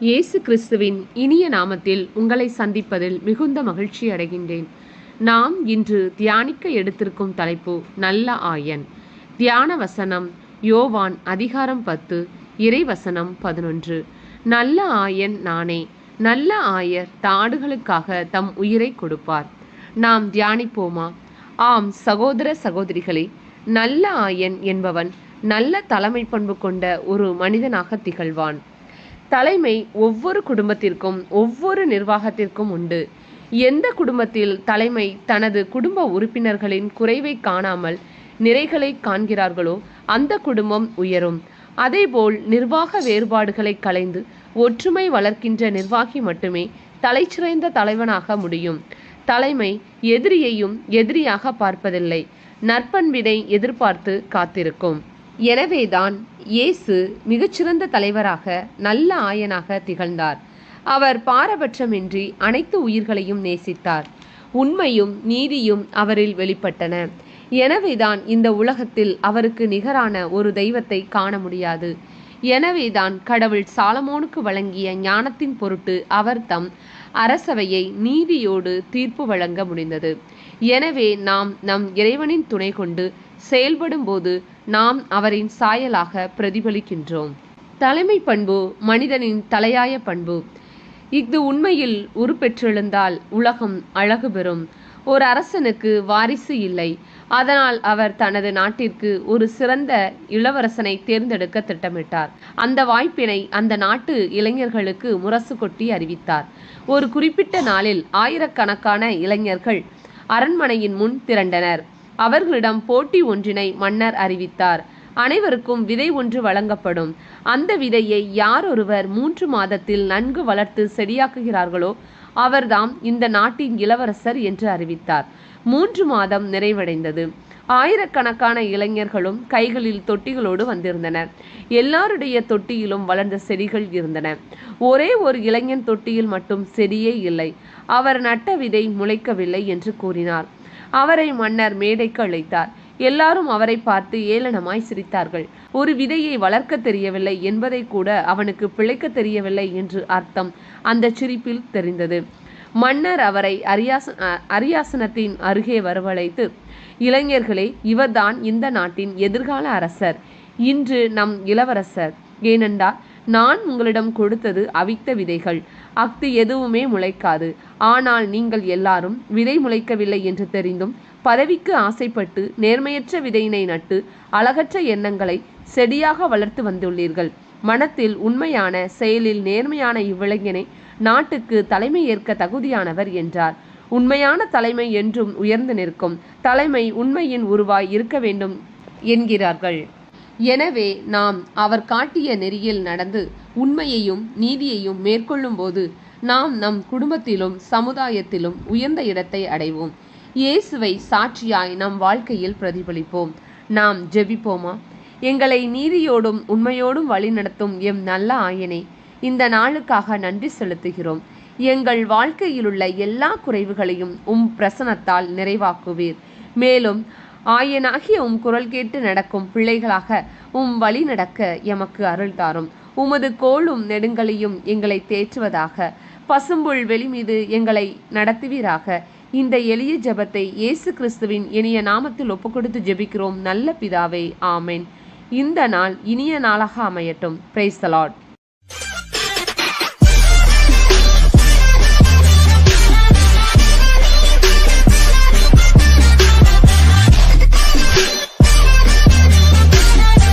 இயேசு கிறிஸ்துவின் இனிய நாமத்தில் உங்களை சந்திப்பதில் மிகுந்த மகிழ்ச்சி அடைகின்றேன். நாம் இன்று தியானிக்க எடுத்திருக்கும் தலைப்பு நல்ல ஆயன். தியான வசனம் யோவான் அதிகாரம் 10 இறைவசனம் 11. நல்ல ஆயன் நானே, நல்ல ஆயர் தாடுகளுக்காக தம் உயிரை கொடுப்பார். நாம் தியானிப்போமா? ஆம் சகோதர சகோதரிகளே, நல்ல ஆயன் என்பவன் நல்ல தலைமை பண்பு கொண்ட ஒரு மனிதனாக திகழ்வான். தலைமை ஒவ்வொரு குடும்பத்திற்கும் ஒவ்வொரு நிர்வாகத்திற்கும் உண்டு. எந்த குடும்பத்தில் தலைமை தனது குடும்ப உறுப்பினர்களின் குறைவை காணாமல் நிறைகளை காண்கிறார்களோ அந்த குடும்பம் உயரும். அதேபோல் நிர்வாக வேறுபாடுகளை களைந்து ஒற்றுமை வளர்க்கின்ற நிர்வாகி மட்டுமே தலைச்சிறந்த தலைவனாக முடியும். தலைமை எதிரியையும் எதிரியாக பார்ப்பதில்லை, நற்பண்பினை எதிர்பார்த்து காத்திருக்கும். எனவேதான் இயேசு மிகச்சிறந்த தலைவராக நல்ல ஆயனாக திகழ்ந்தார். அவர் பாரபட்சமின்றி அனைத்து உயிர்களையும் நேசித்தார். உண்மையும் நீதியும் அவரில் வெளிப்பட்டன. எனவேதான் இந்த உலகத்தில் அவருக்கு நிகரான ஒரு தெய்வத்தை காண முடியாது. எனவேதான் கடவுள் சாலமோனுக்கு வழங்கிய ஞானத்தின் பொருட்டு அவர் தம் அரசவையை நீதியோடு தீர்ப்பு வழங்க முடிந்தது. எனவே நாம் நம் இறைவனின் துணை கொண்டு செயல்படும் போது நாம் அவரின் சாயலாக பிரதிபலிக்கின்றோம். தலைமை பண்பு மனிதனின் தலையாய பண்பு. இது உண்மையில் உருப்பெற்றெழுந்தால் உலகம் அழகு பெறும். ஒரு அரசனுக்கு வாரிசு இல்லை. அதனால் அவர் தனது நாட்டிற்கு ஒரு சிறந்த இளவரசனை தேர்ந்தெடுக்க திட்டமிட்டார். அந்த வாய்ப்பினை அந்த நாட்டு இளைஞர்களுக்கு முரசு கொட்டி அறிவித்தார். ஒரு குறிப்பிட்ட நாளில் ஆயிரக்கணக்கான இளைஞர்கள் அரண்மனையின் முன் திரண்டனர். அவர்களிடம் போட்டி ஒன்றினை மன்னர் அறிவித்தார். அனைவருக்கும் விதை ஒன்று வழங்கப்படும். அந்த விதையை யார் ஒருவர் 3 மாதத்தில் நன்கு வளர்த்து செடியாக்குகிறார்களோ அவர்தாம் இந்த நாட்டின் இளவரசர் என்று அறிவித்தார். 3 மாதம் நிறைவடைந்தது. ஆயிரக்கணக்கான இளைஞர்களும் கைகளில் தொட்டிகளோடு வந்திருந்தனர். எல்லாருடைய தொட்டியிலும் வளர்ந்த செடிகள் இருந்தன. ஒரே ஒரு இளைஞன் தொட்டியில் மட்டும் செடியே இல்லை. அவர் நட்ட விதை முளைக்கவில்லை என்று கூறினார். அவரை மன்னர் மேடைக்கு அழைத்தார். எல்லாரும் அவரை பார்த்து ஏளனமாய் சிரித்தார்கள். ஒரு விதையை வளர்க்க தெரியவில்லை என்பதை கூட அவனுக்கு பிழைக்க தெரியவில்லை என்று அர்த்தம் அந்த சிரிப்பில் தெரிந்தது. மன்னர் அவரை அரியாசனத்தின் அருகே வரவழைத்து, இளைஞர்களே, இவர்தான் இந்த நாட்டின் எதிர்கால அரசர், இன்று நம் இளவரசர். ஏனென்றால் நான் உங்களிடம் கொடுத்தது அவித்த விதைகள். அஃது எதுவுமே முளைக்காது. ஆனால் நீங்கள் எல்லாரும் விதை முளைக்கவில்லை என்று தெரிந்தும் பதவிக்கு ஆசைப்பட்டு நேர்மையற்ற விதையினை நட்டு அழகற்ற எண்ணங்களை செடியாக வளர்த்து வந்துள்ளீர்கள். மனத்தில் உண்மையான, செயலில் நேர்மையான இவ்விளைஞனை நாட்டுக்கு தலைமை ஏற்க தகுதியானவர் என்றார். உண்மையான தலைமை என்றும் உயர்ந்து நிற்கும். தலைமை உண்மையின் உருவாய் இருக்க வேண்டும் என்கிறார்கள். எனவே நாம் அவர் காட்டிய நெறியில் நடந்து உண்மையையும் நீதியையும் மேற்கொள்ளும் போது நாம் நம் குடும்பத்திலும் சமுதாயத்திலும் உயர்ந்த இடத்தை அடைவோம். இயேசுவை சாட்சியாய் நம் வாழ்க்கையில் பிரதிபலிப்போம். நாம் ஜெபிப்போமா? எங்களை நீதியோடும் உண்மையோடும் வழிநடத்தும் எம் நல்ல ஆயனே, இந்த நாளுக்காக நன்றி செலுத்துகிறோம். எங்கள் வாழ்க்கையிலுள்ள எல்லா குறைவுகளையும் உம் பிரசனத்தால் நிறைவாக்குவீர். மேலும் ஆயனாகிய உம் குரல் கேட்டு நடக்கும் பிள்ளைகளாக உம் வழி நடக்க எமக்கு அருள் தாரும். உமது கோலும் நெடுங்களையும் எங்களை தேற்றுவதாக. பசும்புல் வெளி மீது எங்களை நடத்துவீராக. இந்த எளிய ஜெபத்தை இயேசு கிறிஸ்துவின் இனிய நாமத்தில் ஒப்புக்கொடுத்து ஜெபிக்கிறோம் நல்ல பிதாவே, ஆமென். இந்த நாள் இனிய நாளாக அமையட்டும். Praise the Lord.